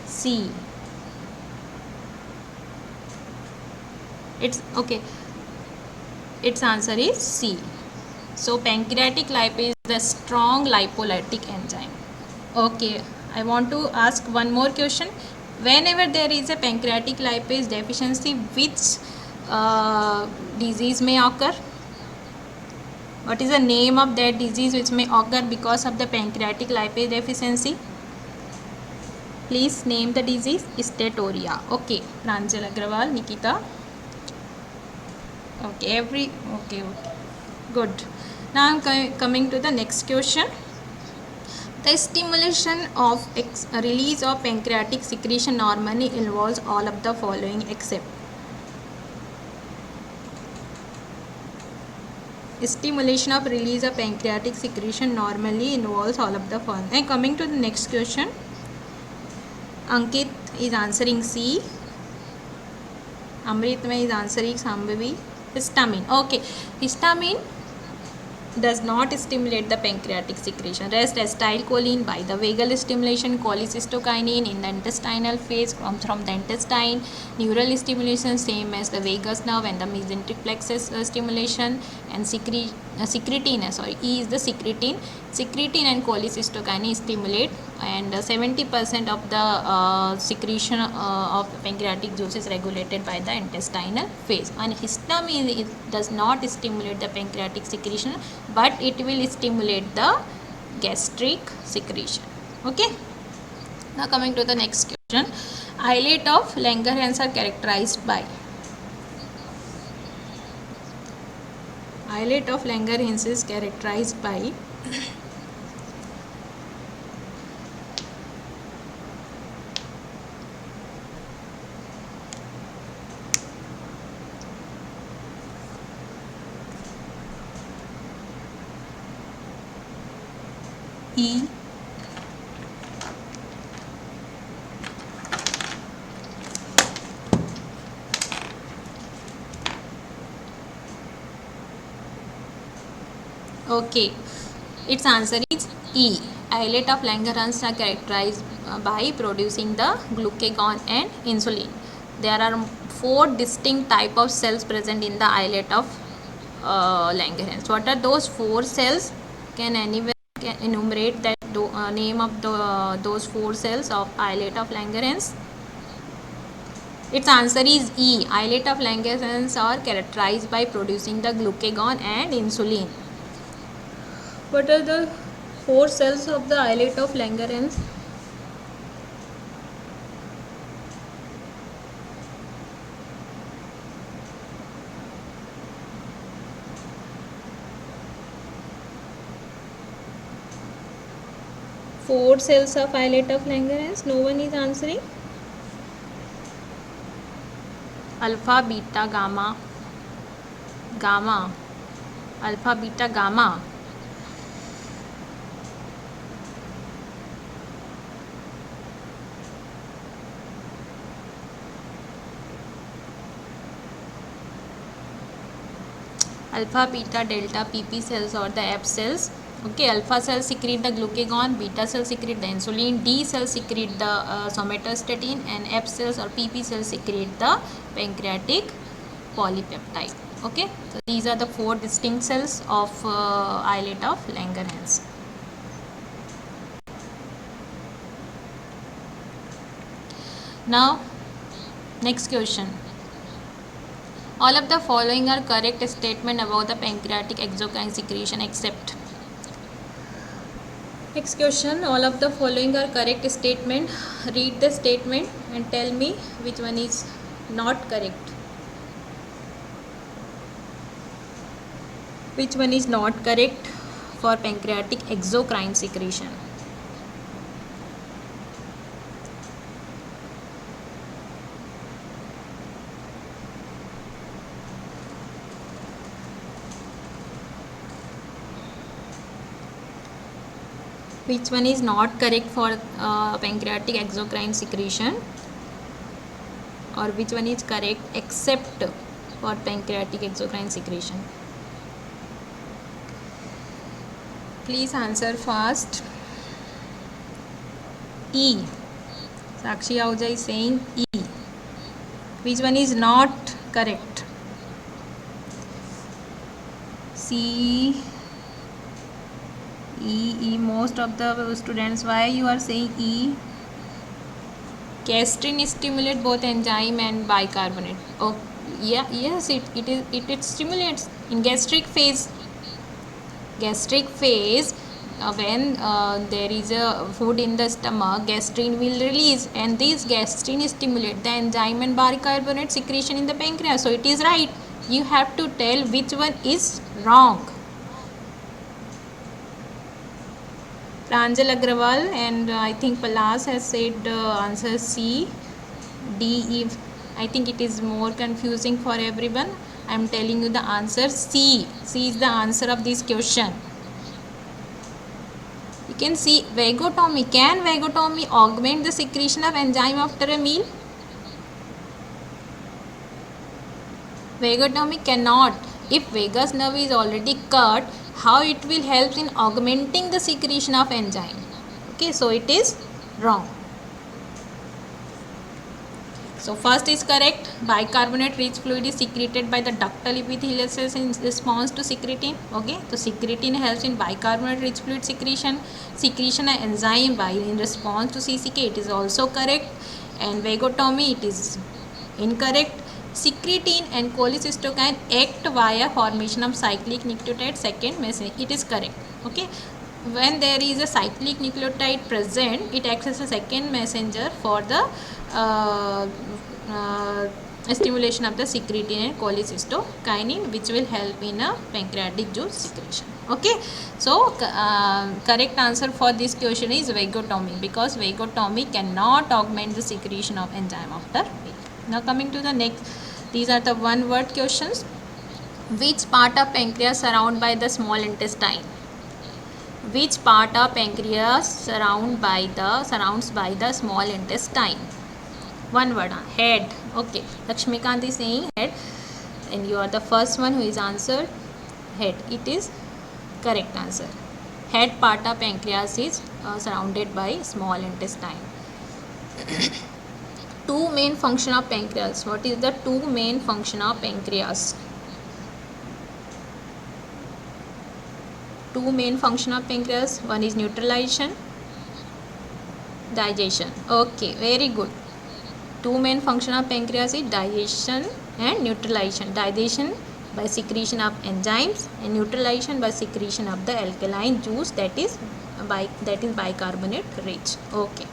C? It's okay. Its answer is C. So pancreatic lipase is the strong lipolytic enzyme. Okay, I want to ask one more question. Whenever there is a pancreatic lipase deficiency, which disease may occur? What is the name of that disease which may occur because of the pancreatic lipase deficiency? Please name the disease. Steatoria. Okay, Pranjal Agrawal, Nikita. Okay, okay, good. Now I'm coming to the next question. The stimulation of release of pancreatic secretion normally involves all of the following except. Stimulation of release of pancreatic secretion normally involves all of the following. And coming to the next question, Ankit is answering C. Amritmay is answering Sambhavi. Histamine. Okay, histamine does not stimulate the pancreatic secretion. Rest acetylcholine by the vagal stimulation, cholecystokinin in the intestinal phase comes from the intestine. Neural stimulation same as the vagus nerve and the mesenteric plexus stimulation, and secretin. E is the secretin. Secretin and cholecystokinin stimulate, and 70% of the secretion of pancreatic juice is regulated by the intestinal phase. And histamine does not stimulate the pancreatic secretion, but it will stimulate the gastric secretion. Okay. Now coming to the next question. Islet of Langerhans are characterized by. Islet of Langerhans is characterized by E. Okay, its answer is E. Islet of Langerhans are characterized by producing the glucagon and insulin. There are 4 distinct type of cells present in the islet of Langerhans. What are those 4 cells? Can anyone enumerate that name of those 4 cells of islet of Langerhans? Its answer is E. Islet of Langerhans are characterized by producing the glucagon and insulin. What are the 4 cells of the islet of Langerhans? Four cells of islet of Langerhans. No one is answering. Alpha, beta, gamma. Gamma. Alpha, beta, gamma. Alpha, beta, delta, PP cells or the F cells. Okay, alpha cells secrete the glucagon, beta cells secrete the insulin, D cells secrete the somatostatin, and F cells or PP cells secrete the pancreatic polypeptide. Okay, so these are the 4 distinct cells of islet of Langerhans. Now, next question. All of the following are correct statement about the pancreatic exocrine secretion except. Next question. All of the following are correct statement. Read the statement and tell me which one is not correct. Which one is not correct for pancreatic exocrine secretion? Which one is not correct for pancreatic exocrine secretion, or which one is correct except for pancreatic exocrine secretion? Please answer fast. E. Sakshi Ahuja is saying E. Which one is not correct? C, E. Most of the students, why you are saying E? Gastrin stimulates both enzyme and bicarbonate. Oh, yeah, yes, it stimulates in gastric phase. Gastric phase, when there is a food in the stomach, gastrin will release, and these gastrin stimulate the enzyme and bicarbonate secretion in the pancreas. So it is right. You have to tell which one is wrong. Pranjal Agrawal and I think Palas has said answer C. D, E. I think it is more confusing for everyone. I am telling you the answer C. C is the answer of this question. You can see vagotomy. Can vagotomy augment the secretion of enzyme after a meal? Vagotomy cannot. If vagus nerve is already cut, how it will help in augmenting the secretion of enzyme? Okay, so it is wrong. So first is correct. Bicarbonate rich fluid is secreted by the ductal epithelial cells in response to secretin. Okay, so secretin helps in bicarbonate rich fluid secretion. Secretion of enzyme by in response to CCK, it is also correct. And vagotomy, it is incorrect. Secretin and cholecystokine act via formation of cyclic nucleotide second messenger. It is correct. Okay, when there is a cyclic nucleotide present, it acts as a second messenger for the stimulation of the secretin and cholecystokinin, which will help in a pancreatic juice secretion. Okay, so correct answer for this question is vagotomy, because vagotomy cannot augment the secretion of enzyme after meal. Now coming to the next, these are the one word questions. Which part of pancreas surrounded by the small intestine? Which part of pancreas surrounds by the small intestine? One word, head. Okay, Lakshmikant is saying head, and you are the first one who is answered head. It is correct answer. Head part of pancreas is surrounded by small intestine. Two main function of pancreas. What is the two main function of pancreas? Two main function of pancreas. One is neutralization, digestion. Okay, very good. Two main function of pancreas is digestion and neutralization. Digestion by secretion of enzymes, and neutralization by secretion of the alkaline juice that is bicarbonate rich. Okay.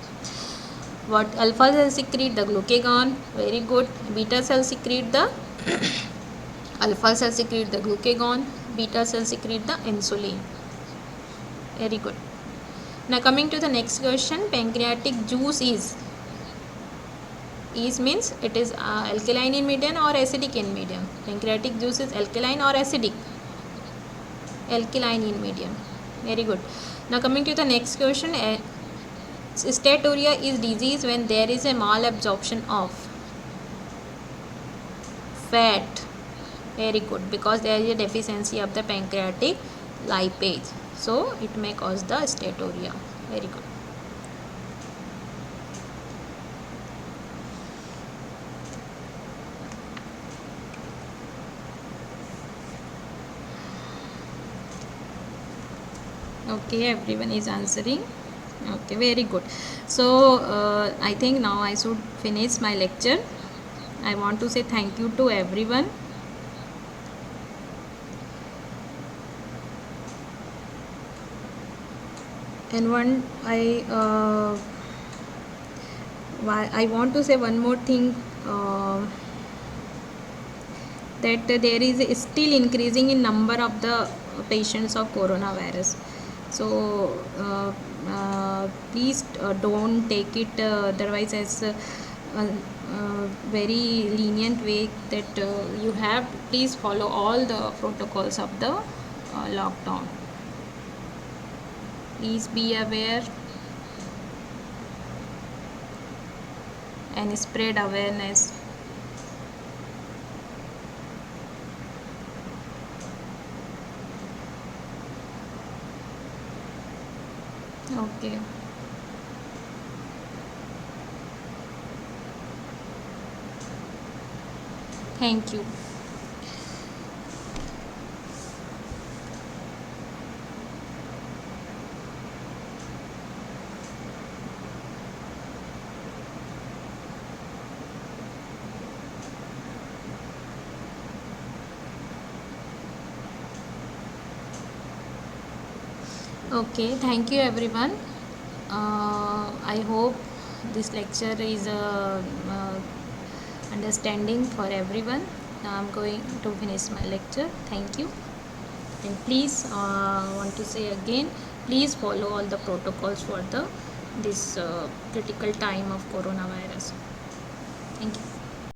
What alpha cell secrete the glucagon? Very good. Beta cell secrete the alpha cell secrete the glucagon. Beta cell secrete the insulin. Very good. Now coming to the next question, pancreatic juice is means it is alkaline in medium or acidic in medium. Pancreatic juice is alkaline or acidic? Alkaline in medium. Very good. Now coming to the next question, steatorrhea is disease when there is a malabsorption of fat. Very good, because there is a deficiency of the pancreatic lipase, so it may cause the steatorrhea. Very good. Okay, everyone is answering. Okay, very good. So I think now I should finish my lecture. I want to say thank you to everyone. And I want to say one more thing, that there is still increasing in number of the patients of coronavirus. So please don't take it otherwise as very lenient way that you have. Please follow all the protocols of the lockdown. Please be aware and spread awareness. Okay. Thank you. Okay, thank you everyone. I hope this lecture is understanding for everyone. Now I'm going to finish my lecture. Thank you. And please, want to say again, please follow all the protocols for the this critical time of coronavirus. Thank you.